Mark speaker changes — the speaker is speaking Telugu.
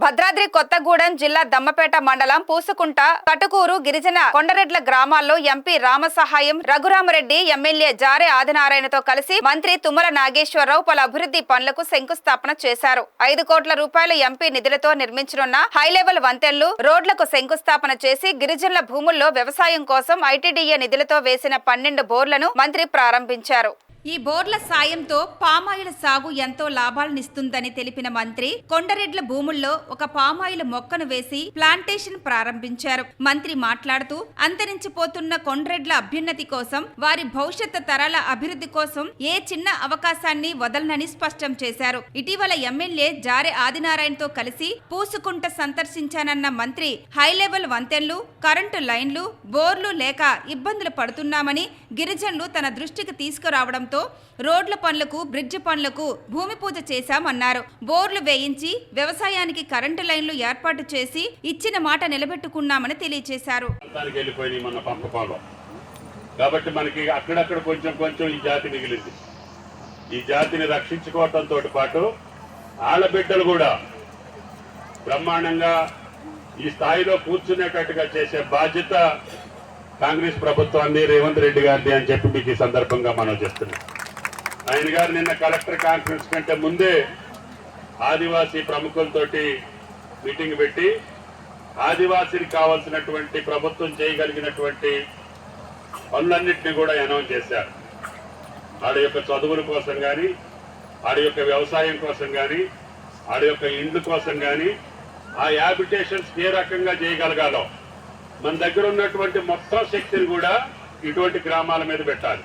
Speaker 1: భద్రాద్రి కొత్తగూడెం జిల్లా దమ్మపేట మండలం పూసుకుంట కటుకూరు గిరిజన కొండరెడ్ల గ్రామాల్లో ఎంపీ రామసహాయం రఘురామరెడ్డి ఎమ్మెల్యే జారే ఆదినారాయణతో కలిసి మంత్రి తుమ్మల నాగేశ్వరరావు పలు అభివృద్ధి పనులకు శంకుస్థాపన చేశారు. 5 కోట్ల రూపాయల ఎంపీ నిధులతో నిర్మించనున్న హైలెవెల్ వంతెనలు రోడ్లకు శంకుస్థాపన చేసి గిరిజనుల భూముల్లో వ్యవసాయం కోసం ఐటీడీఏ నిధులతో వేసిన 12 బోర్లను మంత్రి ప్రారంభించారు. ఈ బోర్ల సాయంతో పామాయిల్ సాగు ఎంతో లాభాలనిస్తుందని తెలిపిన మంత్రి కొండరెడ్ల భూముల్లో ఒక పామాయిల్ మొక్కను వేసి ప్లాంటేషన్ ప్రారంభించారు. మంత్రి మాట్లాడుతూ అంతరించిపోతున్న కొండరెడ్ల అభ్యున్నతి కోసం వారి భవిష్యత్ తరాల అభివృద్ధి కోసం ఏ చిన్న అవకాశాన్ని వదలనని స్పష్టం చేశారు. ఇటీవల ఎమ్మెల్యే జారే ఆదినారాయణతో కలిసి పూసుకుంట సందర్శించానన్న మంత్రి హైలెవెల్ వంతెనలు, కరెంటు లైన్లు, బోర్లు లేక ఇబ్బందులు పడుతున్నామని గిరిజనులు తన దృష్టికి తీసుకురావడంతో రోడ్ల పనులకు, బ్రిడ్జి పనులకు భూమి పూజ చేశామన్నారు. బోర్లు వేయించి వ్యవసాయానికి కరెంటు లైన్లు ఏర్పాటు చేసి ఇచ్చిన మాట నిలబెట్టుకున్నామని తెలియజేశారు.
Speaker 2: కాబట్టి మనకి అక్కడక్కడ కొంచెం ఈ జాతి మిగిలింది. ఈ జాతిని రక్షించుకోవడంతో పాటు ఆడబిడ్డలు కూడా బ్రహ్మాండంగా ఈ స్థాయిలో కూర్చునేటట్టుగా చేసే బాధ్యత కాంగ్రెస్ ప్రభుత్వాన్ని, రేవంత్ రెడ్డి గారిది అని చెప్పి మీకు ఈ సందర్భంగా మనం చేస్తున్నాం. ఆయన గారు నిన్న కలెక్టర్ కాన్ఫరెన్స్ కంటే ముందే ఆదివాసీ ప్రముఖులతోటి మీటింగ్ పెట్టి ఆదివాసీకి కావాల్సినటువంటి ప్రభుత్వం చేయగలిగినటువంటి పనులన్నింటినీ కూడా అనౌన్స్ చేశారు. ఆడ యొక్క చదువుల కోసం కానీ, ఆడ యొక్క వ్యవసాయం కోసం కానీ, ఆడ యొక్క ఇండ్ల కోసం కానీ, ఆ హ్యాబిటేషన్స్ ఏ రకంగా చేయగలగాలో మన దగ్గర ఉన్నటువంటి మొత్తం శక్తిని కూడా ఇటువంటి గ్రామాల మీద పెట్టాలి.